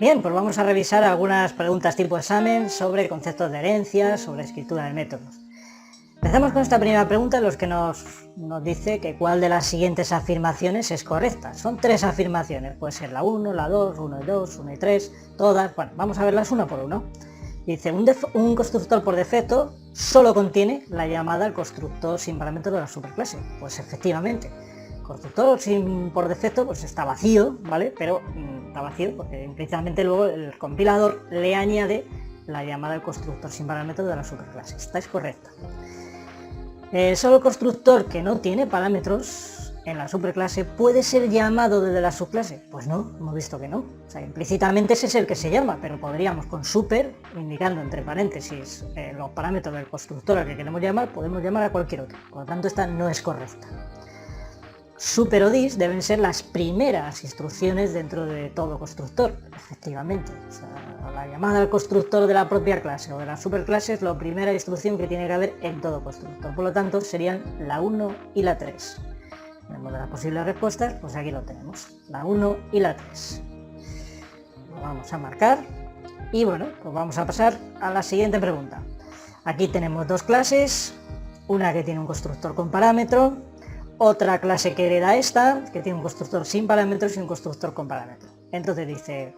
Bien, pues vamos a revisar algunas preguntas tipo examen sobre conceptos de herencia, sobre escritura de métodos. Empezamos con esta primera pregunta en los que nos dice que cuál de las siguientes afirmaciones es correcta. Son 3 afirmaciones, puede ser la 1, la 2, 1 y 2, 1 y 3, todas. Bueno, vamos a verlas una por uno. Dice, un constructor por defecto solo contiene la llamada al constructor sin parámetros de la superclase. Pues efectivamente, constructor por defecto pues está vacío, ¿vale? Pero está vacío porque implícitamente luego el compilador le añade la llamada al constructor sin parámetros de la superclase. Esta es correcta. Solo el constructor que no tiene parámetros en la superclase puede ser llamado desde la subclase. Pues no, hemos visto que no. O sea, implícitamente ese es el que se llama, pero podríamos con super, indicando entre paréntesis los parámetros del constructor al que queremos llamar, podemos llamar a cualquier otro. Por lo tanto, esta no es correcta. Super o dis deben ser las primeras instrucciones dentro de todo constructor, efectivamente. O sea, la llamada al constructor de la propia clase o de la superclase es la primera instrucción que tiene que haber en todo constructor. Por lo tanto, serían la 1 y la 3. Tenemos de las posibles respuestas, pues aquí lo tenemos, la 1 y la 3. Lo vamos a marcar y bueno, pues vamos a pasar a la siguiente pregunta. Aquí tenemos 2 clases, una que tiene un constructor con parámetro, otra clase que hereda esta, que tiene un constructor sin parámetros y un constructor con parámetros. Entonces dice,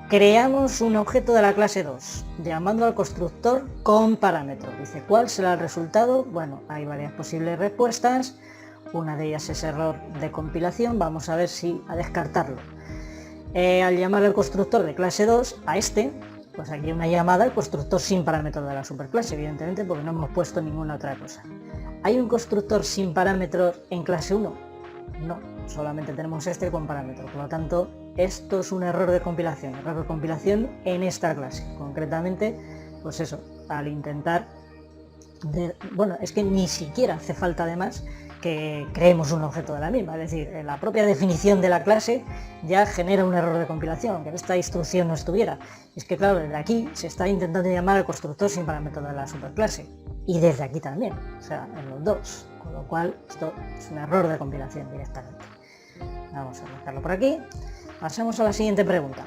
creamos un objeto de la clase 2, llamando al constructor con parámetros. Dice, ¿cuál será el resultado? Bueno, hay varias posibles respuestas. Una de ellas es error de compilación. Vamos a ver si a descartarlo. Al llamar al constructor de clase 2 a este, pues aquí hay una llamada al constructor sin parámetros de la superclase, evidentemente, porque no hemos puesto ninguna otra cosa. ¿Hay un constructor sin parámetros en clase 1? No, solamente tenemos este con parámetros. Por lo tanto, esto es un error de compilación. Error de compilación en esta clase. Concretamente, pues eso, al intentar... Bueno, es que ni siquiera hace falta además que creemos un objeto de la misma. Es decir, la propia definición de la clase ya genera un error de compilación, aunque esta instrucción no estuviera. Es que claro, desde aquí se está intentando llamar al constructor sin parámetros de la superclase. Y desde aquí también, o sea, en los dos, con lo cual esto es un error de compilación directamente. Vamos a marcarlo por aquí. Pasamos a la siguiente pregunta.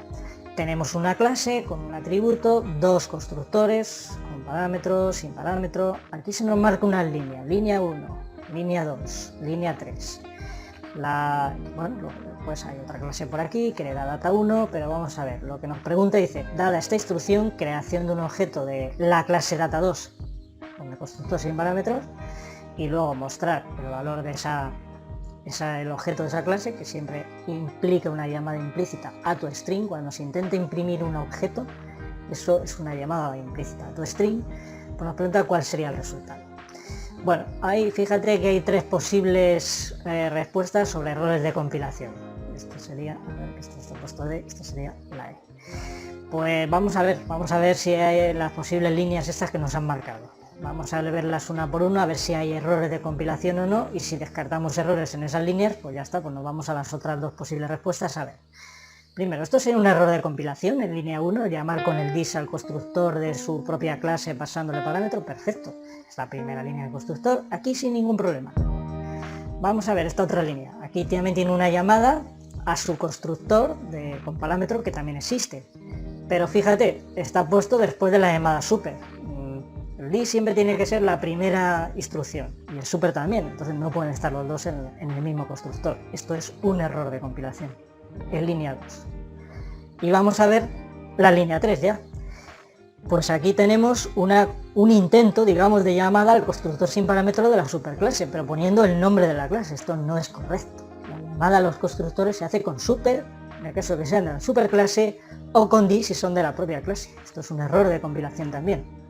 Tenemos una clase con un atributo, 2 constructores, con parámetros, sin parámetro. Aquí se nos marca una línea, línea 1, línea 2, línea 3. Bueno, pues hay otra clase por aquí que le da data 1, pero vamos a ver, lo que nos pregunta dice, dada esta instrucción, creación de un objeto de la clase data 2, con el constructor sin parámetros, y luego mostrar el valor de el objeto de esa clase, que siempre implica una llamada implícita a toString. Cuando se intenta imprimir un objeto, eso es una llamada implícita a toString. Pues nos pregunta cuál sería el resultado. Bueno, ahí fíjate que hay 3 posibles respuestas sobre errores de compilación. Esto sería, a ver, esto está puesto D, esto sería la E. Pues vamos a ver si hay las posibles líneas estas que nos han marcado. Vamos a verlas una por una, a ver si hay errores de compilación o no, y si descartamos errores en esas líneas, pues ya está, pues nos vamos a las otras 2 posibles respuestas. A ver, primero, esto sería un error de compilación en línea 1, llamar con el dis al constructor de su propia clase pasándole parámetro, perfecto, es la primera línea del constructor, aquí sin ningún problema. Vamos a ver esta otra línea, aquí también tiene una llamada a su constructor con parámetro que también existe, pero fíjate, está puesto después de la llamada super. El dis siempre tiene que ser la primera instrucción y el super también, entonces no pueden estar los dos en el mismo constructor. Esto es un error de compilación en línea 2. Y vamos a ver la línea 3 ya. Pues aquí tenemos un intento, digamos, de llamada al constructor sin parámetro de la superclase, pero poniendo el nombre de la clase. Esto no es correcto. La llamada a los constructores se hace con super, en el caso que sean de la superclase, o con dis si son de la propia clase. Esto es un error de compilación también.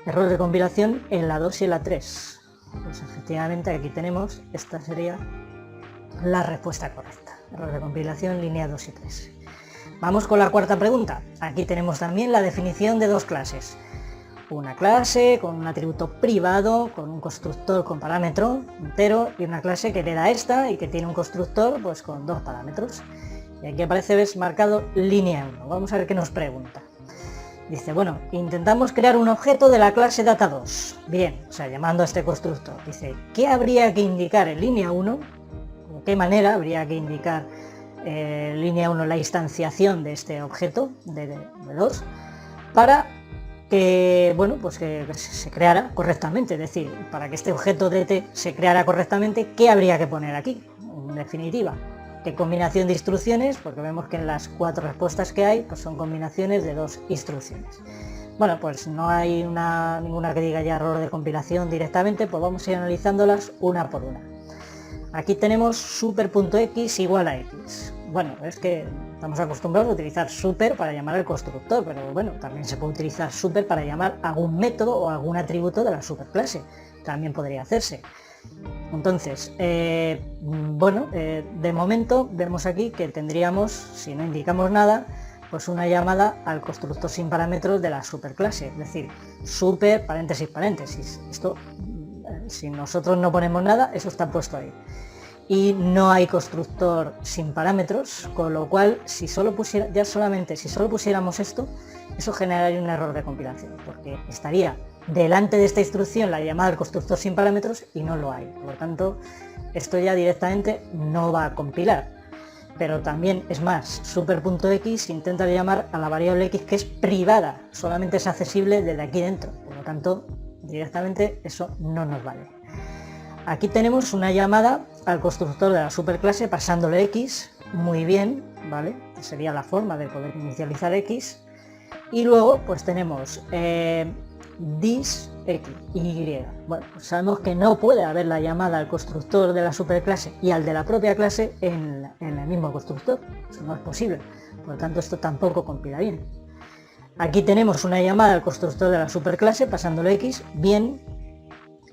Error de compilación en la 2 y en la 3. Pues efectivamente aquí tenemos, esta sería la respuesta correcta. Error de compilación, línea 2 y 3. Vamos con la cuarta pregunta. Aquí tenemos también la definición de 2 clases. Una clase con un atributo privado, con un constructor con parámetro entero, y una clase que hereda esta y que tiene un constructor pues con 2 parámetros. Y aquí aparece, ves, marcado línea 1. Vamos a ver qué nos pregunta. Dice, bueno, intentamos crear un objeto de la clase data2. Bien, o sea, llamando a este constructor. Dice, ¿qué habría que indicar en línea 1? ¿De qué manera habría que indicar línea 1 la instanciación de este objeto de 2 para que, bueno, pues que se creara correctamente, es decir, para que este objeto dt se creara correctamente, ¿qué habría que poner aquí? En definitiva, ¿qué combinación de instrucciones? Porque vemos que en las 4 respuestas que hay, pues son combinaciones de 2 instrucciones. Bueno, pues no hay ninguna que diga ya error de compilación directamente, pues vamos a ir analizándolas una por una. Aquí tenemos super.x igual a x. Bueno, es que estamos acostumbrados a utilizar super para llamar al constructor, pero bueno, también se puede utilizar super para llamar algún método o algún atributo de la superclase. También podría hacerse. Entonces, de momento vemos aquí que tendríamos, si no indicamos nada, pues una llamada al constructor sin parámetros de la superclase, es decir, super, paréntesis, paréntesis. Esto, si nosotros no ponemos nada, eso está puesto ahí. Y no hay constructor sin parámetros, con lo cual si solo pusiéramos esto, eso generaría un error de compilación, porque estaría delante de esta instrucción la llamada al constructor sin parámetros y no lo hay. Por lo tanto, esto ya directamente no va a compilar. Pero también, es más, super.x intenta llamar a la variable x que es privada, solamente es accesible desde aquí dentro. Por lo tanto, directamente eso no nos vale. Aquí tenemos una llamada al constructor de la superclase pasándole x, muy bien, ¿vale? Sería la forma de poder inicializar x. Y luego pues tenemos dis x, y. Bueno, pues sabemos que no puede haber la llamada al constructor de la superclase y al de la propia clase en el mismo constructor. Eso no es posible. Por lo tanto, esto tampoco compila bien. Aquí tenemos una llamada al constructor de la superclase pasándole x, bien.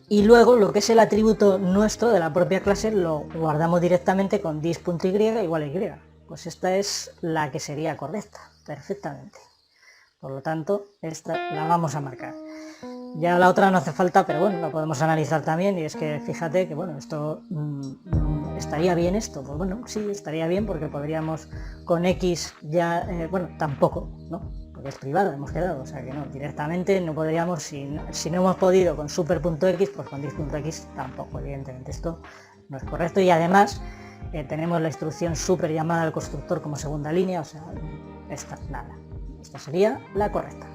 Y luego lo que es el atributo nuestro de la propia clase lo guardamos directamente con dis.y igual a y. Pues esta es la que sería correcta, perfectamente. Por lo tanto, esta la vamos a marcar. Ya la otra no hace falta, pero bueno, la podemos analizar también. Y es que fíjate que bueno, esto estaría bien esto. Pues bueno, sí, estaría bien porque podríamos con x ya, bueno, tampoco, ¿no? Porque es privado, hemos quedado, o sea que no, directamente no podríamos, si no hemos podido con super.x, pues con dis.x tampoco, evidentemente esto no es correcto. Y además tenemos la instrucción super llamada al constructor como segunda línea, o sea, esta sería la correcta.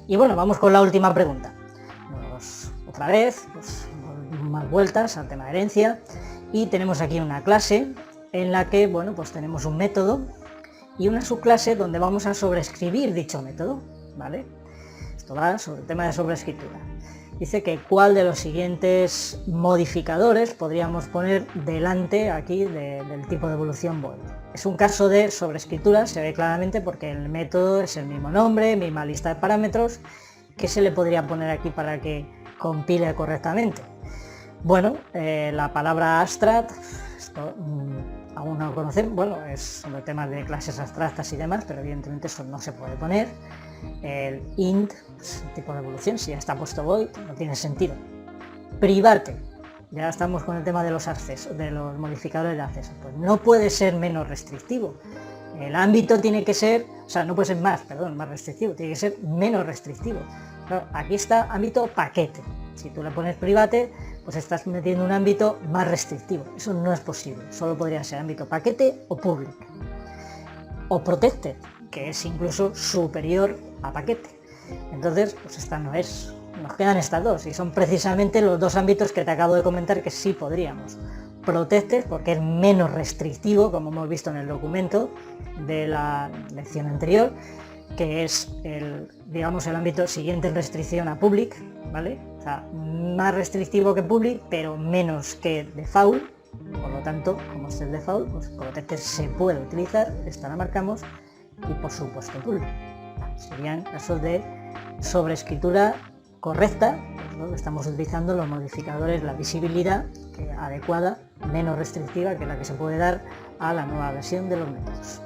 Y bueno, vamos con la última pregunta. Otra vez, pues, más vueltas al tema de herencia, y tenemos aquí una clase en la que, bueno, pues tenemos un método y una subclase donde vamos a sobreescribir dicho método, ¿vale? Esto va sobre el tema de sobreescritura. Dice que cuál de los siguientes modificadores podríamos poner delante aquí del tipo de evolución void. Es un caso de sobreescritura, se ve claramente porque el método es el mismo nombre, misma lista de parámetros. ¿Qué se le podría poner aquí para que compile correctamente? Bueno, la palabra abstract, esto aún no lo conocemos, bueno, es sobre temas de clases abstractas y demás, pero evidentemente eso no se puede poner. El int, pues, tipo de evolución, si ya está puesto void, no tiene sentido. Private, ya estamos con el tema de los accesos, de los modificadores de acceso, pues no puede ser menos restrictivo. El ámbito tiene que ser, o sea, no puede ser más restrictivo, tiene que ser menos restrictivo. Claro, aquí está ámbito paquete. Si tú le pones private, pues estás metiendo un ámbito más restrictivo. Eso no es posible. Solo podría ser ámbito paquete o public. O protected, que es incluso superior a paquete. Entonces, pues esta no es. Nos quedan estas dos, y son precisamente los dos ámbitos que te acabo de comentar que sí podríamos. Protected, porque es menos restrictivo, como hemos visto en el documento de la lección anterior, que es el ámbito siguiente en restricción a public, ¿vale? O sea, más restrictivo que public, pero menos que default. Por lo tanto, como es el default, pues protected se puede utilizar, esta la marcamos, y por supuesto public. Serían casos de sobreescritura correcta, porque estamos utilizando los modificadores, la visibilidad adecuada, menos restrictiva que la que se puede dar a la nueva versión de los métodos.